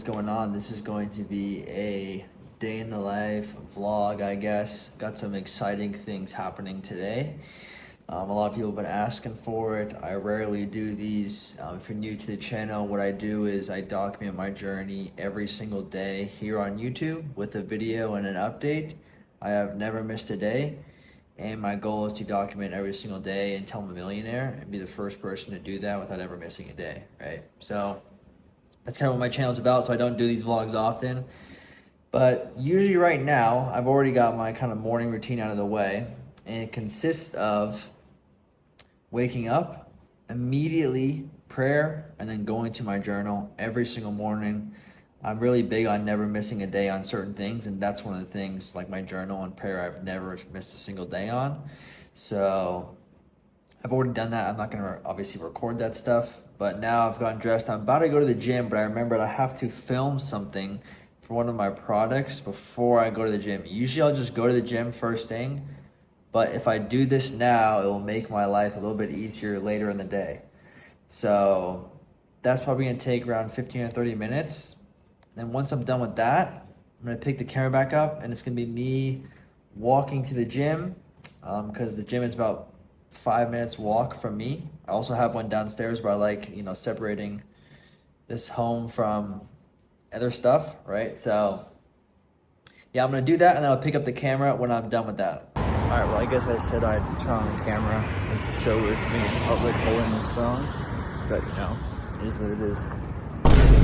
What's going on? This is going to be a day in the life vlog, I guess. Got some exciting things happening today. A lot of people have been asking for it. I rarely do these. If you're new to the channel, what I do is I document my journey every single day here on YouTube with a video and an update. I have never missed a day, and my goal is to document every single day until I'm a millionaire and be the first person to do that without ever missing a day, right? So that's kind of what my channel is about, so I don't do these vlogs often. But usually right now, I've already got my kind of morning routine out of the way, and it consists of waking up, immediately prayer, and then going to my journal every single morning. I'm really big on never missing a day on certain things, and that's one of the things, like my journal and prayer, I've never missed a single day on. So I've already done that. I'm not going to obviously record that stuff, but now I've gotten dressed. I'm about to go to the gym, but I remembered I have to film something for one of my products before I go to the gym. Usually I'll just go to the gym first thing, but if I do this now, it will make my life a little bit easier later in the day. So that's probably going to take around 15 or 30 minutes. And once I'm done with that, I'm going to pick the camera back up, and it's going to be me walking to the gym because the gym is about 5 minutes walk from me. I also have one downstairs, but I like, separating this home from other stuff, right? So yeah, I'm gonna do that, and then I'll pick up the camera when I'm done with that. All right, well, I guess I said I'd turn on the camera. It's just so weird for me in public holding this phone, but it is what it is.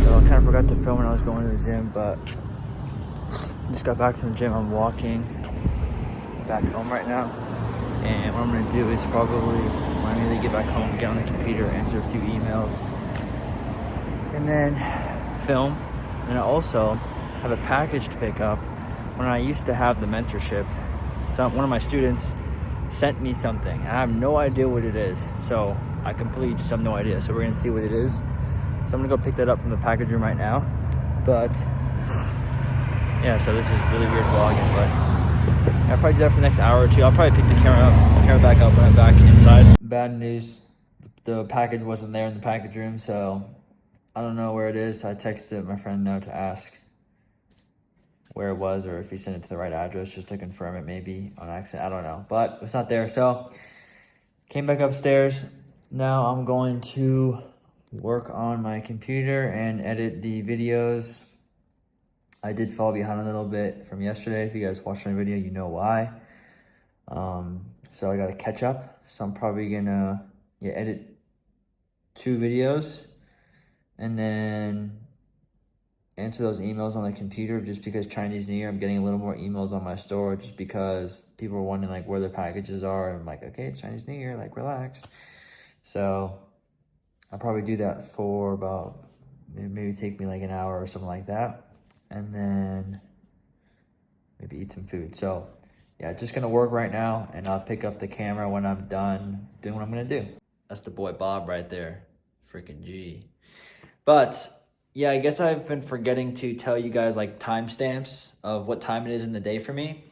So I kind of forgot to film when I was going to the gym, but I just got back from the gym. I'm walking back home right now. And what I'm going to do is probably, when I immediately get back home, get on the computer, answer a few emails, and then film. And I also have a package to pick up. When I used to have the mentorship, one of my students sent me something. And I have no idea what it is. So I completely just have no idea. So we're going to see what it is. So I'm going to go pick that up from the package room right now. But yeah, so this is really weird vlogging, but I'll probably do that for the next hour or two. I'll probably pick the camera back up when I'm back inside. Bad news, the package wasn't there in the package room, so I don't know where it is. I texted my friend now to ask where it was, or if he sent it to the right address, just to confirm it maybe on accident. I don't know, but it's not there. So came back upstairs. Now I'm going to work on my computer and edit the videos. I did fall behind a little bit from yesterday. If you guys watched my video, you know why. So I got to catch up. So I'm probably going to edit 2 videos and then answer those emails on the computer, just because Chinese New Year, I'm getting a little more emails on my store just because people are wondering like where their packages are. And I'm like, okay, it's Chinese New Year, like relax. So I'll probably do that for about, maybe take me like an hour or something like that. And then maybe eat some food. So yeah, just gonna work right now, and I'll pick up the camera when I'm done doing what I'm gonna do. That's the boy Bob right there, freaking G. But yeah, I guess I've been forgetting to tell you guys like timestamps of what time it is in the day for me.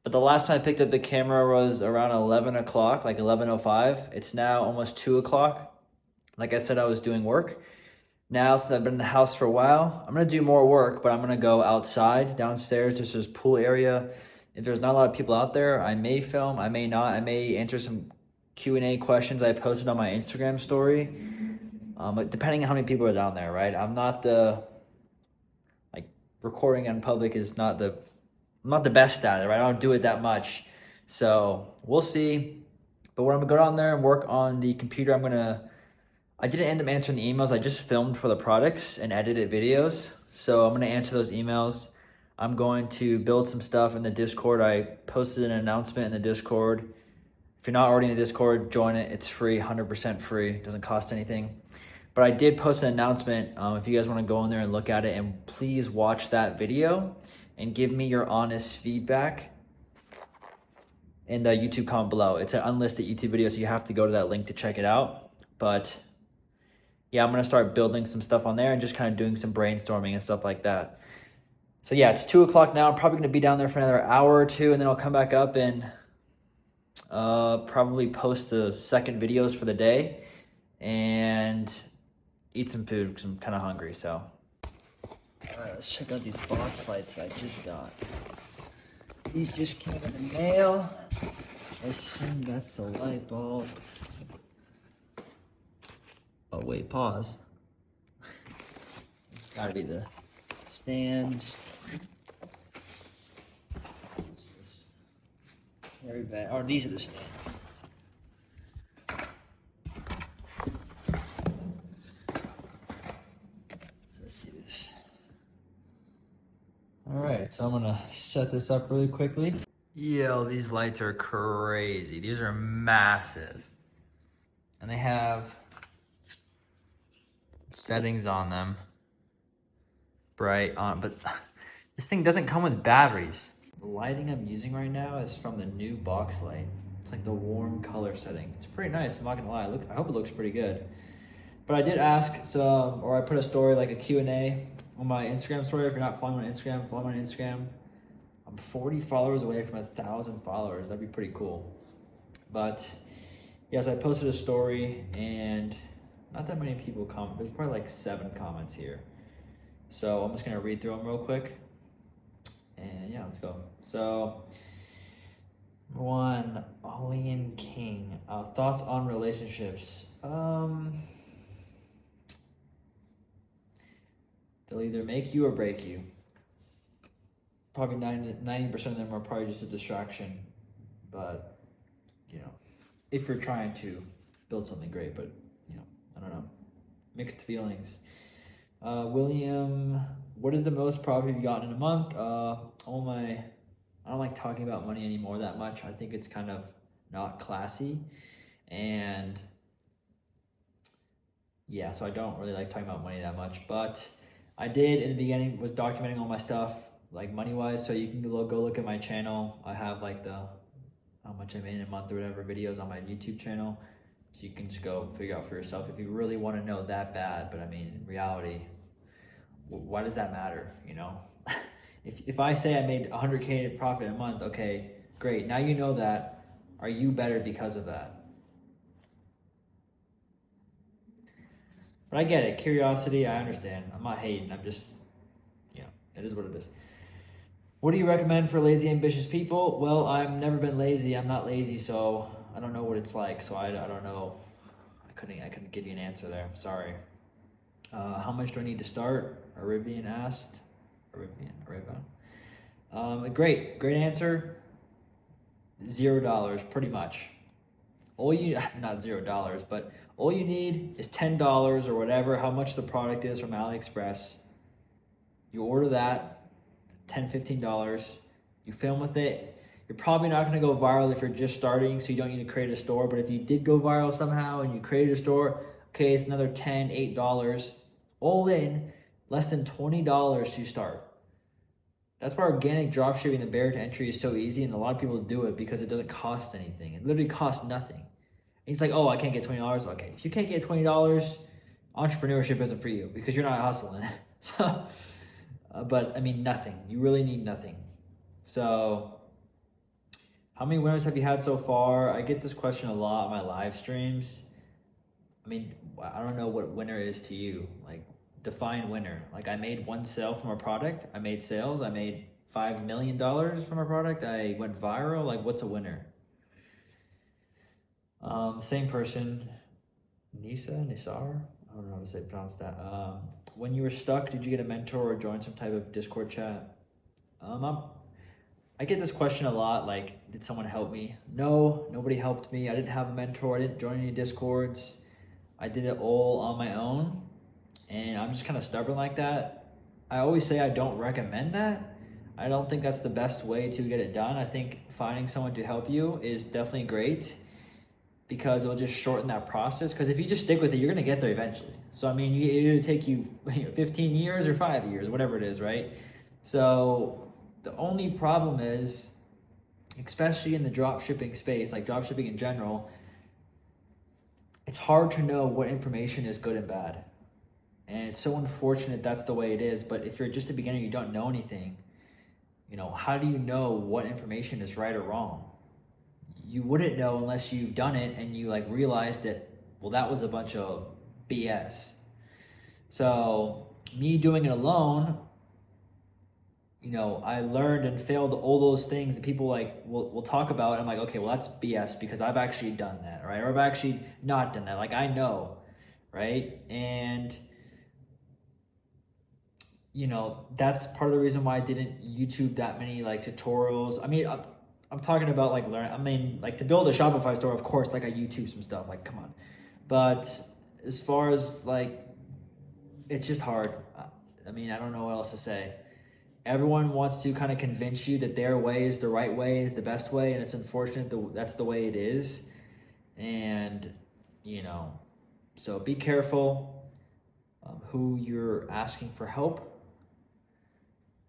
But the last time I picked up the camera was around 11 o'clock, like 11:05. It's now almost 2 o'clock. Like I said, I was doing work. Now, since I've been in the house for a while, I'm going to do more work, but I'm going to go outside, downstairs. There's this pool area. If there's not a lot of people out there, I may film, I may not. I may answer some Q&A questions I posted on my Instagram story. But depending on how many people are down there, right? I'm not recording in public is I'm not the best at it, right? I don't do it that much. So we'll see. But when I'm going to go down there and work on the computer, I didn't end up answering the emails. I just filmed for the products and edited videos. So I'm going to answer those emails. I'm going to build some stuff in the Discord. I posted an announcement in the Discord. If you're not already in the Discord, join it. It's free, 100% free. It doesn't cost anything. But I did post an announcement. If you guys want to go in there and look at it, and please watch that video and give me your honest feedback in the YouTube comment below. It's an unlisted YouTube video, so you have to go to that link to check it out. But yeah, I'm going to start building some stuff on there and just kind of doing some brainstorming and stuff like that. So yeah, it's 2 o'clock now. I'm probably going to be down there for another hour or two, and then I'll come back up and probably post the second videos for the day and eat some food because I'm kind of hungry. So Alright, let's check out these box lights that I just got. These just came in the mail. I assume that's the light bulb. Oh wait, pause. It's gotta be the stands. What's this? Carry bag. Oh, these are the stands. Let's see this. Alright, so I'm gonna set this up really quickly. Yo, these lights are crazy. These are massive. And they have settings on them. Bright on, but this thing doesn't come with batteries. The lighting I'm using right now is from the new box light. It's like the warm color setting. It's pretty nice, I'm not gonna lie. I hope it looks pretty good. But I did ask or I put a story, like a Q&A on my Instagram story. If you're not following me on Instagram, follow me on Instagram. I'm 40 followers away from 1,000 followers. That'd be pretty cool. But yes, I posted a story and not that many people comment. There's probably like 7 comments here. So I'm just gonna read through them real quick. And yeah, let's go. So, one, Olian King. Thoughts on relationships. They'll either make you or break you. Probably 90% of them are probably just a distraction. But, you know, if you're trying to build something great, but, you know, I don't know. Mixed feelings. William, what is the most profit you've gotten in a month? I don't like talking about money anymore that much. I think it's kind of not classy. And yeah, so I don't really like talking about money that much. But I did in the beginning, was documenting all my stuff, like money-wise. So you can go look at my channel. I have like how much I made in a month or whatever videos on my YouTube channel. So you can just go figure out for yourself if you really want to know that bad. But I mean, in reality, why does that matter, you know? If I say I made 100K profit a month, okay, great. Now you know that. Are you better because of that? But I get it. Curiosity, I understand. I'm not hating. I'm just, you know, it is what it is. What do you recommend for lazy, ambitious people? Well, I've never been lazy. I'm not lazy, so I don't know what it's like. So I don't know. I couldn't give you an answer there. Sorry. How much do I need to start? Arabian asked. Arabian. Great answer. $0, pretty much. Not $0, but all you need is $10 or whatever, how much the product is from AliExpress. You order that, $10, $15. You film with it. You're probably not going to go viral if you're just starting, so you don't need to create a store. But if you did go viral somehow and you created a store, okay, it's another $10, $8. All in, less than $20 to start. That's why organic dropshipping, the barrier to entry is so easy, and a lot of people do it because it doesn't cost anything. It literally costs nothing. And it's like, oh, I can't get $20. Okay, if you can't get $20, entrepreneurship isn't for you because you're not hustling. So, but I mean, nothing. You really need nothing. So, how many winners have you had so far? I get this question a lot on my live streams. I mean, I don't know what winner is to you. Like, define winner. Like, I made one sale from a product. I made sales. I made $5 million from a product. I went viral. Like, what's a winner? Same person. Nisar? I don't know how to pronounce that. When you were stuck, did you get a mentor or join some type of Discord chat? I get this question a lot, like, did someone help me? No, nobody helped me. I didn't have a mentor. I didn't join any Discords. I did it all on my own, and I'm just kind of stubborn like that. I always say I don't recommend that. I don't think that's the best way to get it done. I think finding someone to help you is definitely great because it'll just shorten that process. Because if you just stick with it, you're going to get there eventually. So, I mean, it'll take you 15 years or 5 years, whatever it is, right? So the only problem is, especially in the drop shipping space, like drop shipping in general, it's hard to know what information is good and bad. And it's so unfortunate that's the way it is. But if you're just a beginner, you don't know anything, you know, how do you know what information is right or wrong? You wouldn't know unless you've done it and you like realized that, well, that was a bunch of BS. So me doing it alone, I learned and failed all those things that people like will talk about. And I'm like, okay, well, that's BS because I've actually done that, right? Or I've actually not done that. Like, I know, right? And, that's part of the reason why I didn't YouTube that many like tutorials. I mean, I'm talking about like learn. I mean, like to build a Shopify store, of course, like I YouTube some stuff, like, come on. But as far as like, it's just hard. I mean, I don't know what else to say. Everyone wants to kind of convince you that their way is the right way, is the best way, and it's unfortunate that's the way it is. And, so be careful who you're asking for help.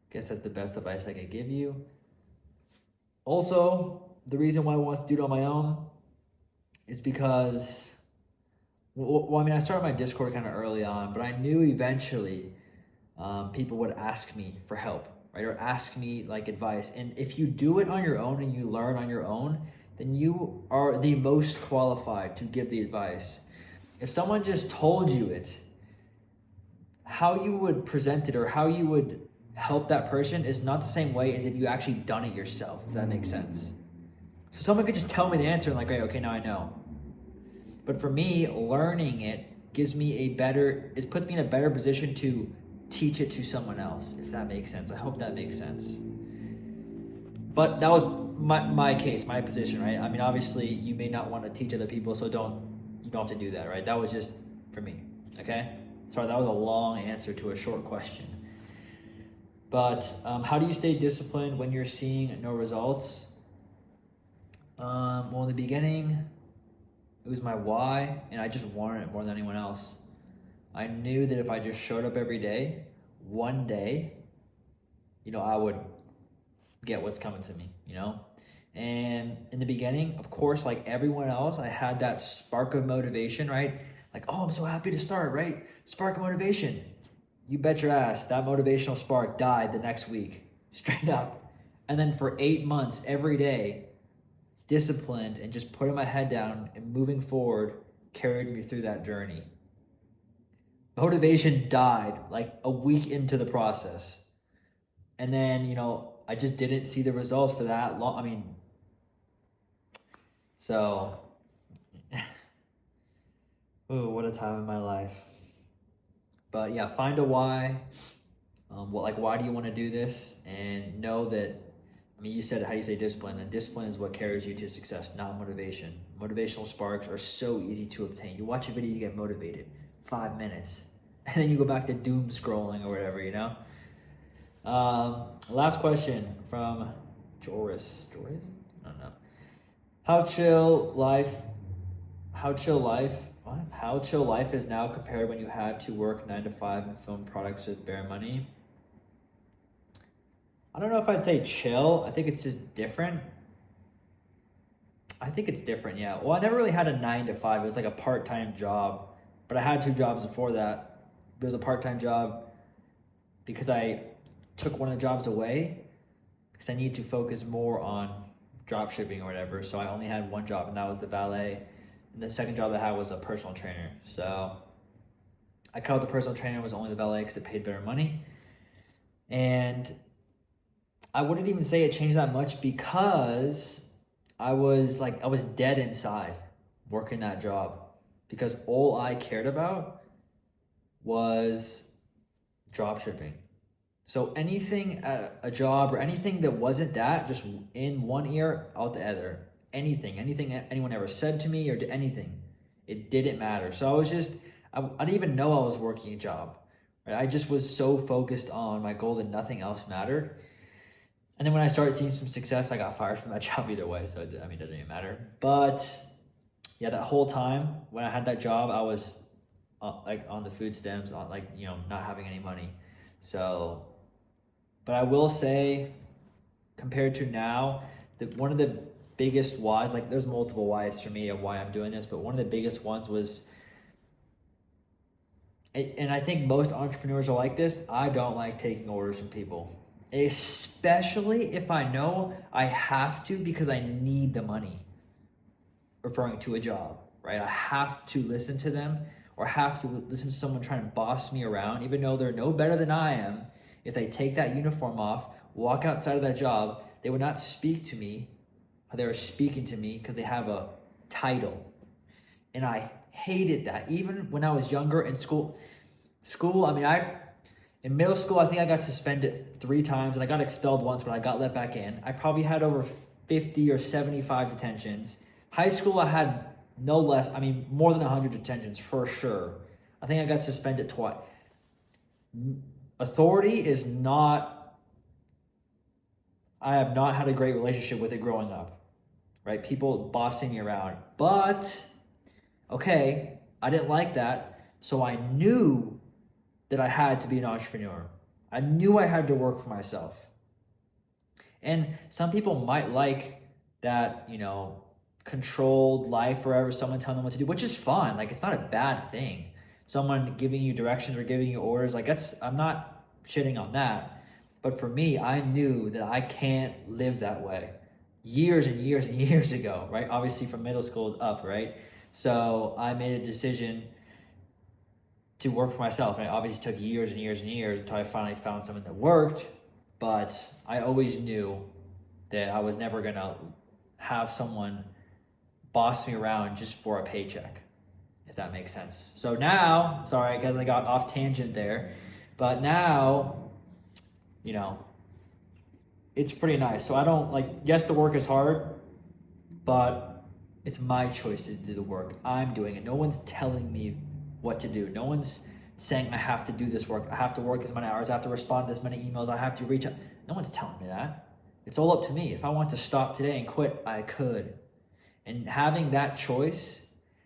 Guess that's the best advice I could give you. Also, the reason why I want to do it on my own is because, I mean, I started my Discord kind of early on, but I knew eventually people would ask me for help, right? Or ask me like advice. And if you do it on your own and you learn on your own, then you are the most qualified to give the advice. If someone just told you it, how you would present it or how you would help that person is not the same way as if you actually done it yourself, if that makes sense. So someone could just tell me the answer and like, great, okay, now I know. But for me, learning it puts me in a better position to teach it to someone else, if that makes sense. I hope that makes sense. But that was my case, my position, right? I mean, obviously you may not want to teach other people, so you don't have to do that, right? That was just for me, okay? Sorry, that was a long answer to a short question. But how do you stay disciplined when you're seeing no results? Well, in the beginning, it was my why, and I just wanted it more than anyone else. I knew that if I just showed up every day, one day, I would get what's coming to me, And in the beginning, of course, like everyone else, I had that spark of motivation, right? Like, oh, I'm so happy to start, right? Spark of motivation. You bet your ass that motivational spark died the next week, straight up. And then for 8 months, every day, disciplined and just putting my head down and moving forward carried me through that journey. Motivation died like a week into the process. And then, I just didn't see the results for that long. I mean, so, ooh, what a time in my life. But yeah, find a why. Why do you want to do this? And know that, I mean, you said how you say discipline, and discipline is what carries you to success, not motivation. Motivational sparks are so easy to obtain. You watch a video, you get motivated, 5 minutes, and then you go back to doom scrolling or whatever, Last question from Joris. Joris? I don't know. How chill life is now compared when you had to work 9 to 5 and film products with bare money? I don't know if I'd say chill. I think it's just different. I think it's different, yeah. Well, I never really had a 9 to 5. It was like a part-time job, but I had 2 jobs before that. It was a part-time job because I took one of the jobs away because I need to focus more on drop shipping or whatever. So I only had 1 job, and that was the valet. And the second job I had was a personal trainer. So I cut out the personal trainer, was only the valet because it paid better money. And I wouldn't even say it changed that much because I was dead inside working that job because all I cared about was drop shipping. So anything, a job or anything that wasn't that, just in one ear, out the other. Anything anyone ever said to me or did anything, it didn't matter. So I didn't even know I was working a job. Right? I just was so focused on my goal that nothing else mattered. And then when I started seeing some success, I got fired from that job either way. So, it doesn't even matter. But yeah, that whole time when I had that job, I was on the food stamps, not having any money. So, but I will say, compared to now, that one of the biggest whys, there's multiple whys for me of why I'm doing this, but one of the biggest ones was, and I think most entrepreneurs are like this, I don't like taking orders from people. Especially if I know I have to because I need the money, referring to a job, right? I have to listen to them or have to listen to someone trying to boss me around, even though they're no better than I am. if they take that uniform off, walk outside of that job, they would not speak to me how they were speaking to me because they have a title. And I hated that. Even when I was younger in school, in middle school, I think I got suspended 3 times and I got expelled once, but I got let back in. I probably had over 50 or 75 detentions. High school, I had more than 100 detentions for sure. I think I got suspended twice. Authority is not, I have not had a great relationship with it growing up, right? People bossing me around. But, okay, I didn't like that. So I knew that I had to be an entrepreneur. I knew I had to work for myself. And some people might like that, controlled life or whatever, someone telling them what to do, which is fine. Like, it's not a bad thing. Someone giving you directions or giving you orders, I'm not shitting on that. But for me, I knew that I can't live that way. Years and years and years ago, right? Obviously from middle school up, right? So I made a decision to work for myself. And it obviously took years and years and years until I finally found something that worked. But I always knew that I was never gonna have someone boss me around just for a paycheck, if that makes sense. So now, sorry guys, I got off tangent there, but now, it's pretty nice. So I don't yes, the work is hard, but it's my choice to do the work. I'm doing it. No one's telling me what to do. No one's saying I have to do this work. I have to work this many hours. I have to respond to this many emails. I have to reach out. No one's telling me that. It's all up to me. If I want to stop today and quit, I could. And having that choice,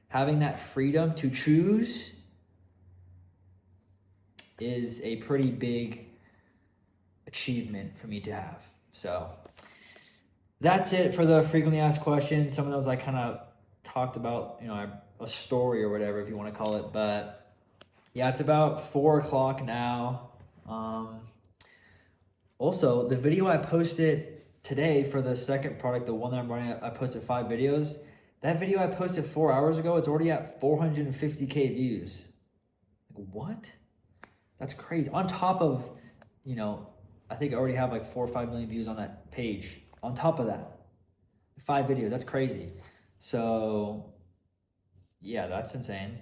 having that freedom to choose is a pretty big achievement for me to have. So that's it for the frequently asked questions. Some of those I kind of talked about, a story or whatever, if you want to call it. But yeah, it's about 4 o'clock now. Also, the video I posted today for the second product, the one that I'm running, I posted 5 videos. That video I posted 4 hours ago, it's already at 450K views. What? That's crazy. On top of, I think I already have 4 or 5 million views on that page. On top of that, 5 videos, that's crazy. So yeah, that's insane.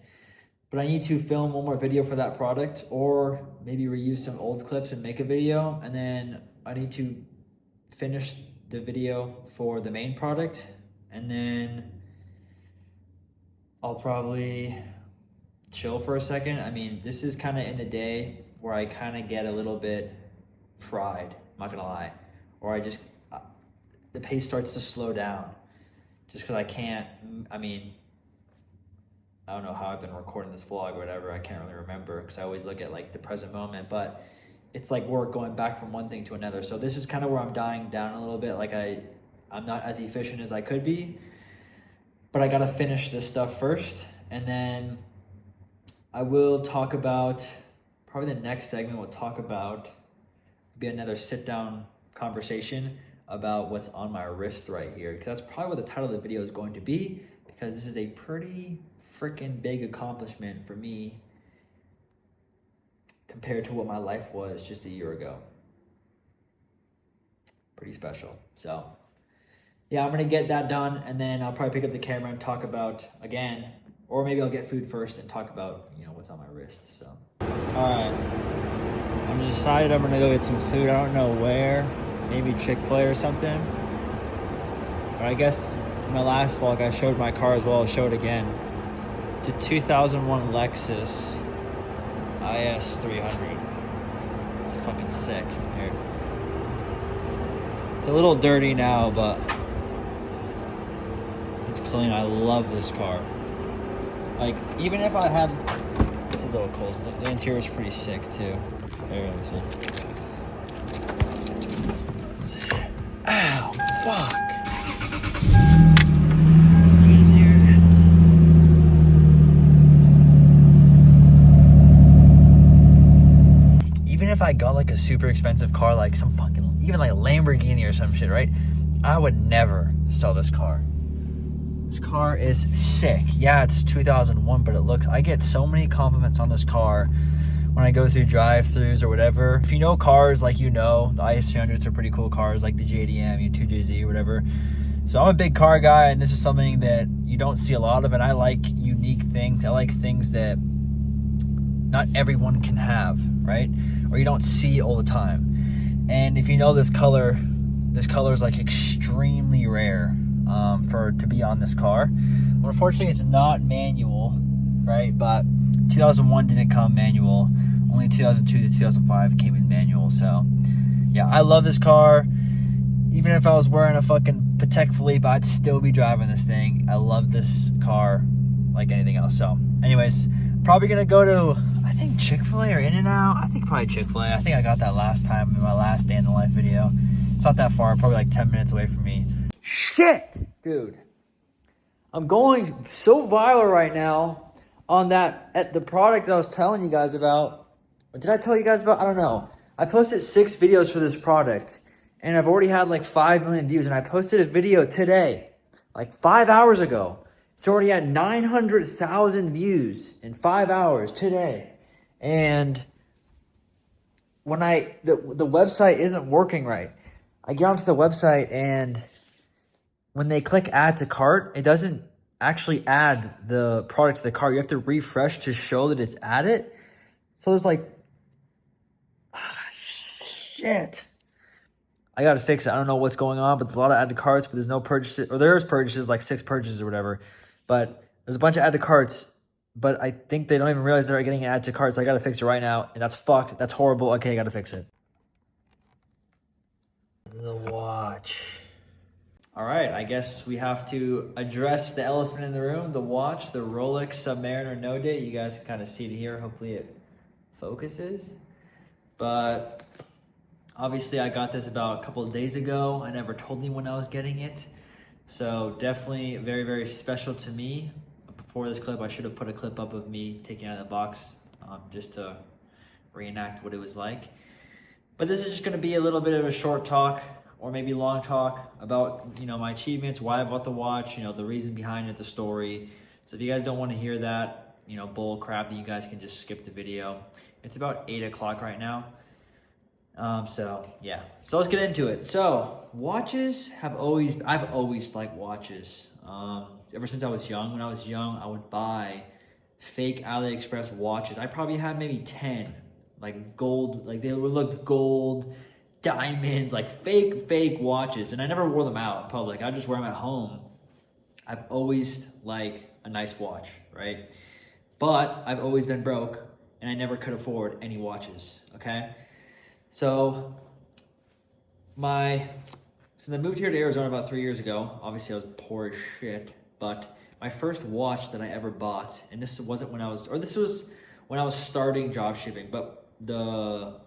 But I need to film one more video for that product, or maybe reuse some old clips and make a video. And then I need to finish the video for the main product. And then I'll probably chill for a second. This is kind of in the day where I kind of get a little bit fried, I'm not gonna lie. Or the pace starts to slow down just because I can't, I don't know how I've been recording this vlog or whatever. I can't really remember because I always look at the present moment, but it's like work going back from one thing to another. So this is kind of where I'm dying down a little bit. I'm not as efficient as I could be, but I got to finish this stuff first. And then I will talk about, probably the next segment will be another sit down conversation about what's on my wrist right here. Because that's probably what the title of the video is going to be, because this is a pretty freaking big accomplishment for me compared to what my life was just a year ago. Pretty special. So yeah, I'm gonna get that done, and then I'll probably pick up the camera and talk about again, or maybe I'll get food first and talk about what's on my wrist. So all right, I'm decided I'm gonna go get some food. I don't know where, maybe Chick-fil-A or something, but I guess in my last vlog I showed my car as well. I'll show it again. It's a 2001 Lexus IS 300. It's fucking sick. Here, it's a little dirty now, but it's clean. I love this car. Even if I had, it's a little cold. The interior is pretty sick too. Here, let's see. Ow, fuck. If I got a super expensive car, some fucking, even Lamborghini or some shit, right? I would never sell this car. This car is sick. Yeah, it's 2001, but I get so many compliments on this car when I go through drive-thrus or whatever. If you know cars, like the IS300s are pretty cool cars, like the JDM, 2JZ or whatever. So I'm a big car guy, and this is something that you don't see a lot of, and I like unique things. I like things that not everyone can have, right? Or you don't see all the time. And if you know this color is like extremely rare to be on this car. Well, unfortunately, it's not manual, right? But 2001 didn't come manual. Only 2002 to 2005 came in manual. So, yeah, I love this car. Even if I was wearing a fucking Patek Philippe, I'd still be driving this thing. I love this car like anything else. So, anyways, probably gonna go to, I think, Chick-fil-A or In-N-Out. I think probably Chick-fil-A. I think I got that last time in my last day in the life video. It's not that far, probably like 10 minutes away from me. Shit, dude. I'm going so viral right now on at the product that I was telling you guys about. Or did I tell you guys about? I don't know. I posted 6 videos for this product, and I've already had like 5 million views, and I posted a video today, like 5 hours ago. It's already at 900,000 views in 5 hours today. And when the website isn't working right, I get onto the website, and when they click add to cart, it doesn't actually add the product to the cart. You have to refresh to show that it's added. So there's like, shit. I got to fix it. I don't know what's going on, but there's a lot of add to carts, but there's no purchases, or there's purchases, like 6 purchases or whatever. But there's a bunch of add to carts, but I think they don't even realize they're getting add to carts. So I got to fix it right now, and that's fucked. That's horrible. Okay, I got to fix it. The watch. All right, I guess we have to address the elephant in the room, the watch, the Rolex Submariner No Date. You guys can kind of see it here. Hopefully it focuses. But obviously I got this about a couple of days ago. I never told anyone I was getting it. So definitely very, very special to me. Before this clip, I should have put a clip up of me taking it out of the box just to reenact what it was like. But this is just going to be a little bit of a short talk, or maybe long talk about, my achievements, why I bought the watch, the reason behind it, the story. So if you guys don't want to hear that, bull crap, then you guys can just skip the video. It's about 8 o'clock right now. So yeah, so let's get into it. So watches I've always liked watches. Ever since I was young. When I was young, I would buy fake AliExpress watches. I probably had maybe 10, like gold, like they would look gold, diamonds, like fake watches. And I never wore them out in public. I just wear them at home. I've always liked a nice watch, right? But I've always been broke, and I never could afford any watches, okay? So since I moved here to Arizona about 3 years ago, obviously I was poor as shit, but my first watch that I ever bought, and this was when I was starting job shipping, but the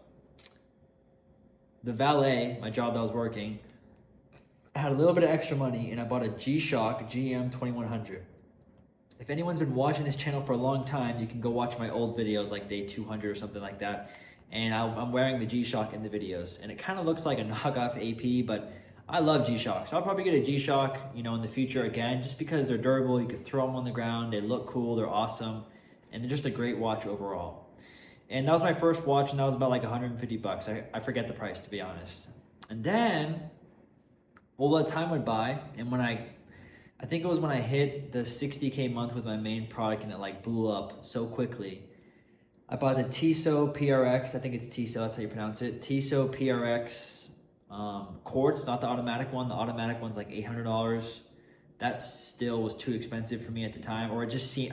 valet, my job that I was working, had a little bit of extra money, and I bought a G-Shock GM 2100. If anyone's been watching this channel for a long time, you can go watch my old videos, like day 200 or something like that. And I'm wearing the G-Shock in the videos. And it kind of looks like a knockoff AP, but I love G-Shock. So I'll probably get a G-Shock, in the future again, just because they're durable. You can throw them on the ground. They look cool. They're awesome. And they're just a great watch overall. And that was my first watch, and that was about like 150 bucks. I forget the price, to be honest. And then all that time went by, and when I think it was when I hit the 60K month with my main product, and it like blew up so quickly. I bought the Tissot PRX. I think it's Tissot, that's how you pronounce it. Tissot PRX quartz, not the automatic one. The automatic one's like $800. That still was too expensive for me at the time, or it just seemed,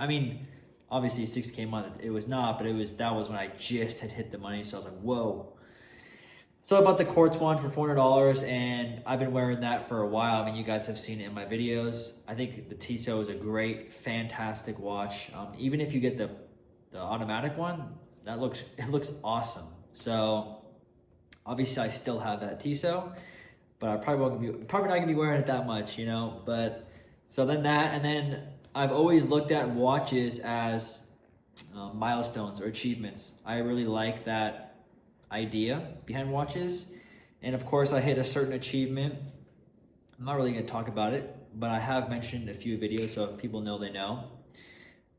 obviously 6K a month, it was not, but that was when I just had hit the money, so I was like, whoa. So I bought the quartz one for $400, and I've been wearing that for a while. You guys have seen it in my videos. I think the Tissot is a great, fantastic watch. Even if you get the automatic one, it looks awesome. So obviously I still have that Tissot, but I probably not gonna be wearing it that much, But so then that, and then I've always looked at watches as milestones or achievements. I really like that idea behind watches, and of course I hit a certain achievement. I'm not really gonna talk about it, but I have mentioned a few videos, so if people know, they know.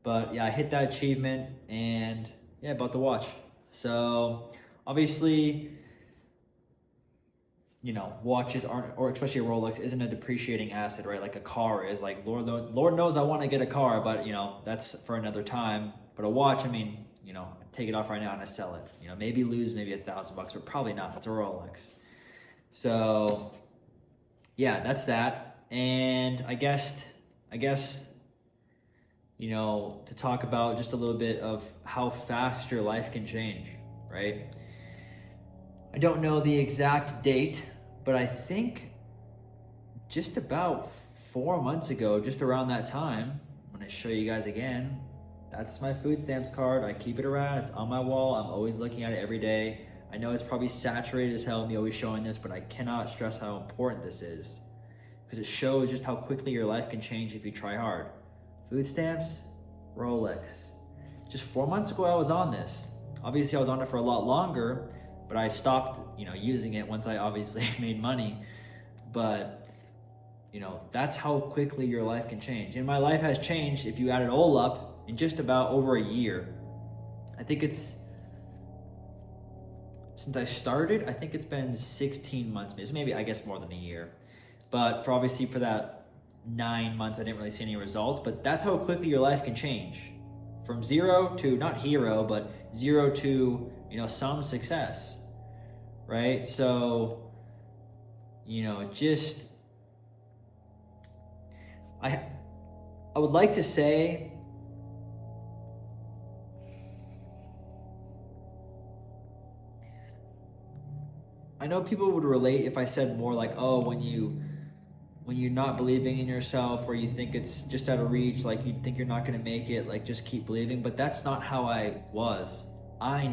But yeah, I hit that achievement, and yeah, I bought the watch. So obviously, watches aren't, or especially a Rolex, isn't a depreciating asset, right? Like a car is. Like Lord knows I want to get a car, but that's for another time. But a watch, I mean, take it off right now and I sell it. Maybe lose maybe $1,000, but probably not. It's a Rolex. So yeah, that's that. And I guess, to talk about just a little bit of how fast your life can change, right? I don't know the exact date, but I think just about 4 months ago, just around that time, I'm gonna show you guys again. That's my food stamps card. I keep it around, it's on my wall. I'm always looking at it every day. I know it's probably saturated as hell, me always showing this, but I cannot stress how important this is, because it shows just how quickly your life can change if you try hard. Food stamps, Rolex. Just 4 months ago, I was on this. Obviously, I was on it for a lot longer, but I stopped, using it once I obviously made money. But, that's how quickly your life can change. And my life has changed, if you add it all up, in just about over a year. I think since I started, I think it's been 16 months, maybe I guess more than a year. But for that 9 months, I didn't really see any results. But that's how quickly your life can change. From zero to, not hero, but zero to, some success. Right? So, I would like to say, I know people would relate if I said more like, oh, when you're not believing in yourself, or you think it's just out of reach, like you think you're not going to make it, like just keep believing. But that's not how I was. I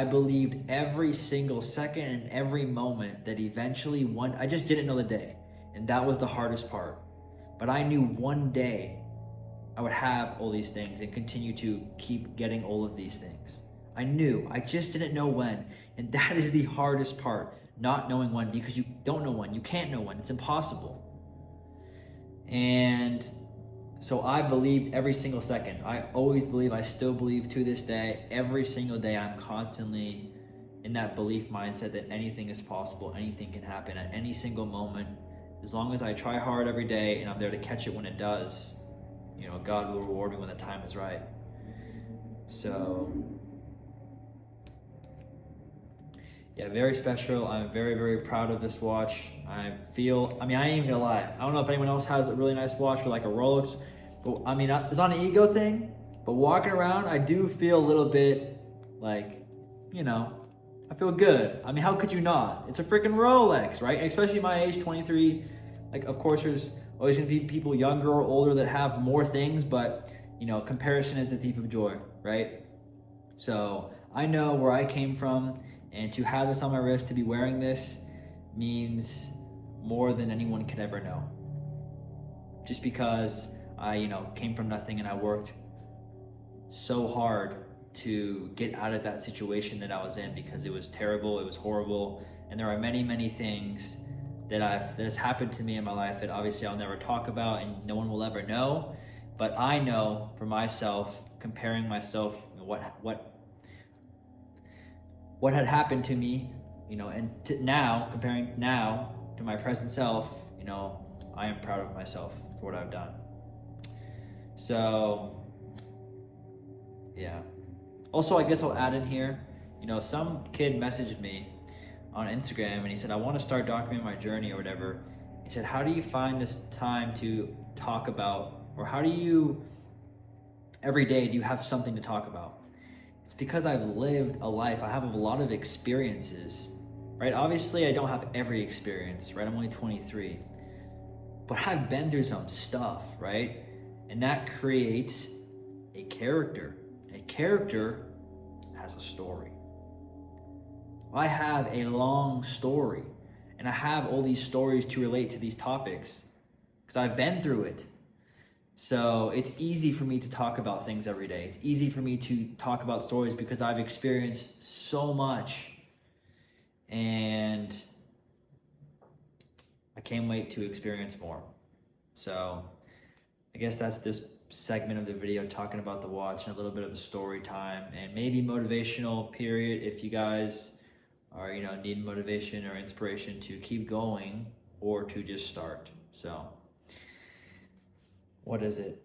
believed every single second and every moment that eventually I just didn't know the day. And that was the hardest part. But I knew one day I would have all these things and continue to keep getting all of these things. I just didn't know when. And that is the hardest part, not knowing when, because you don't know when. You can't know when. It's impossible. And so I believed every single second. I always believe, I still believe to this day, every single day I'm constantly in that belief mindset that anything is possible, anything can happen at any single moment. As long as I try hard every day and I'm there to catch it when it does, God will reward me when the time is right. So, yeah, very special. I'm very, very proud of this watch. I ain't even gonna lie. I don't know if anyone else has a really nice watch or like a Rolex, but it's not an ego thing, but walking around, I do feel a little bit like, I feel good. How could you not? It's a freaking Rolex, right? And especially my age, 23. Like, of course, there's always gonna be people younger or older that have more things, but comparison is the thief of joy, right? So I know where I came from, and to have this on my wrist, to be wearing this, means more than anyone could ever know. Just because I, came from nothing and I worked so hard to get out of that situation that I was in, because it was terrible, it was horrible, and there are many, many things that has happened to me in my life that obviously I'll never talk about and no one will ever know. But I know for myself, comparing myself, what had happened to me, and comparing now to my present self, I am proud of myself for what I've done. So, yeah. Also, I guess I'll add in here, some kid messaged me on Instagram and he said, I want to start documenting my journey or whatever. He said, how do you find this time to talk about, or how do you, every day, do you have something to talk about? It's because I've lived a life. I have a lot of experiences, right? Obviously, I don't have every experience, right? I'm only 23. But I've been through some stuff, right? And that creates a character. A character has a story. I have a long story, and I have all these stories to relate to these topics because I've been through it. So it's easy for me to talk about things every day. It's easy for me to talk about stories because I've experienced so much. And I can't wait to experience more. So I guess that's this segment of the video talking about the watch and a little bit of a story time and maybe motivational period if you guys are, need motivation or inspiration to keep going or to just start. So what is it?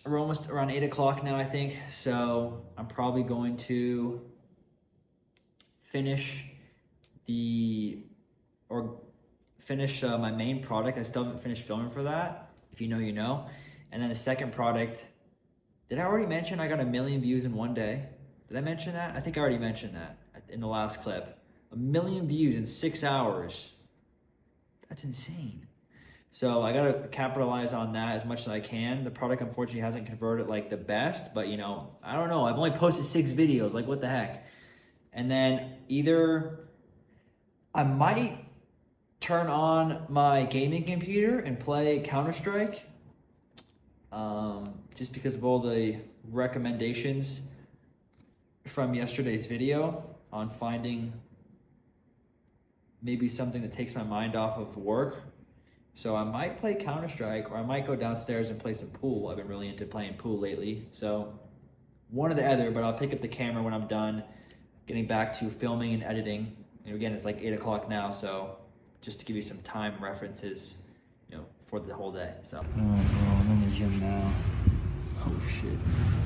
We're almost around 8 o'clock now, I think. So I'm probably going to finish my main product. I still haven't finished filming for that. If you know, you know. And then the second product, did I already mention I got 1 million views in one day? Did I mention that? I think I already mentioned that in the last clip. 1 million views in 6 hours. That's insane. So I gotta capitalize on that as much as I can. The product unfortunately hasn't converted like the best, but I don't know. I've only posted 6 videos, like what the heck? And then either I might turn on my gaming computer and play Counter-Strike, just because of all the recommendations from yesterday's video on finding maybe something that takes my mind off of work. So I might play Counter-Strike, or I might go downstairs and play some pool. I've been really into playing pool lately. So one or the other, but I'll pick up the camera when I'm done getting back to filming and editing. And again, it's like 8 o'clock now, so just to give you some time references, for the whole day. So I'm in the gym now. Oh shit,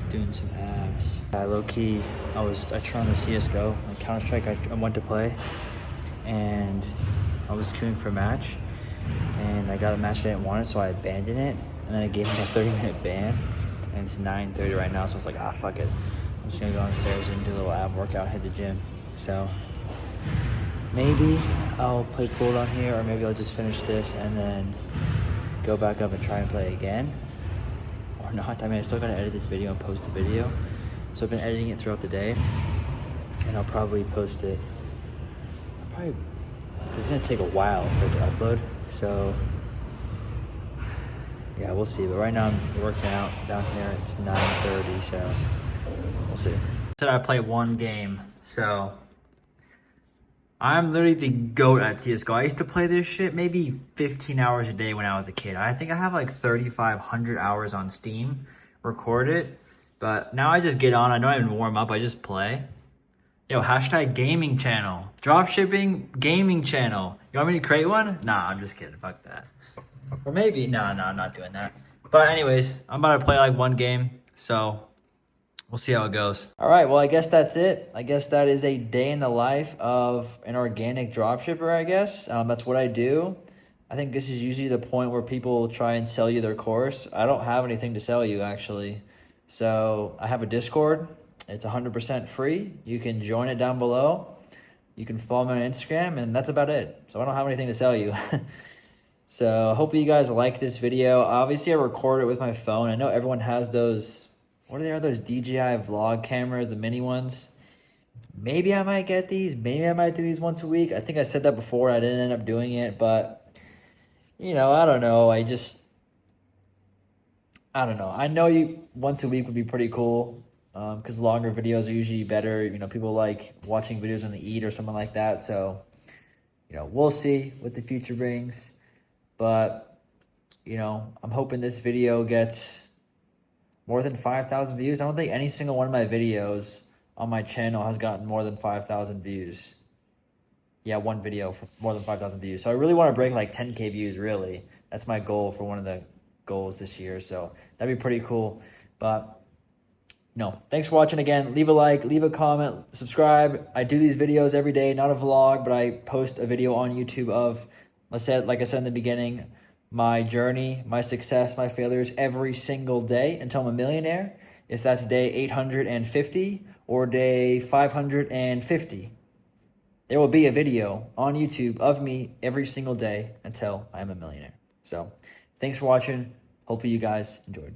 doing some abs. Low key, I tried on the CS:GO, on Counter-Strike. I went to play, and I was queuing for a match, and I got a match I didn't want it, so I abandoned it, and then it gave me a 30-minute ban, and it's 9:30 right now, so I was like, fuck it. I'm just gonna go downstairs and do a little ab workout, hit the gym. So maybe I'll play pool down here, or maybe I'll just finish this and then go back up and try and play again, or not. I mean, I still gotta edit this video and post the video, so I've been editing it throughout the day, and I'll probably post it. Because it's gonna take a while for it to upload, so yeah, we'll see. But right now I'm working out down here. It's 9:30, so we'll see. Said I play one game, so I'm literally the GOAT at CSGO. I used to play this shit maybe 15 hours a day when I was a kid. I think I have like 3,500 hours on Steam recorded, but now I just get on. I don't even warm up. I just play. Yo, hashtag gaming channel. Dropshipping gaming channel. You want me to create one? Nah, I'm just kidding. Fuck that. Or maybe. No, I'm not doing that. But anyways, I'm about to play like one game, so we'll see how it goes. All right, well, I guess that's it. I guess that is a day in the life of an organic dropshipper, I guess. That's what I do. I think this is usually the point where people try and sell you their course. I don't have anything to sell you, actually. So I have a Discord. It's 100% free. You can join it down below. You can follow me on Instagram, and that's about it. So I don't have anything to sell you. So hopefully you guys like this video. Obviously, I record it with my phone. I know everyone has those, what are those DJI vlog cameras, the mini ones. Maybe I might get these. Maybe I might do these once a week. I think I said that before. I didn't end up doing it, but I don't know. I don't know. I know once a week would be pretty cool. Because longer videos are usually better. People like watching videos when they eat or something like that. So, we'll see what the future brings. But, I'm hoping this video gets more than 5,000 views. I don't think any single one of my videos on my channel has gotten more than 5,000 views. Yeah, one video for more than 5,000 views. So I really want to bring like 10K views, really. That's my goal for one of the goals this year. So that'd be pretty cool. But thanks for watching again. Leave a like, leave a comment, subscribe. I do these videos every day, not a vlog, but I post a video on YouTube of, like I said in the beginning, my journey, my success, my failures every single day until I'm a millionaire. If that's day 850 or day 550, there will be a video on YouTube of me every single day until I am a millionaire. So thanks for watching. Hopefully you guys enjoyed.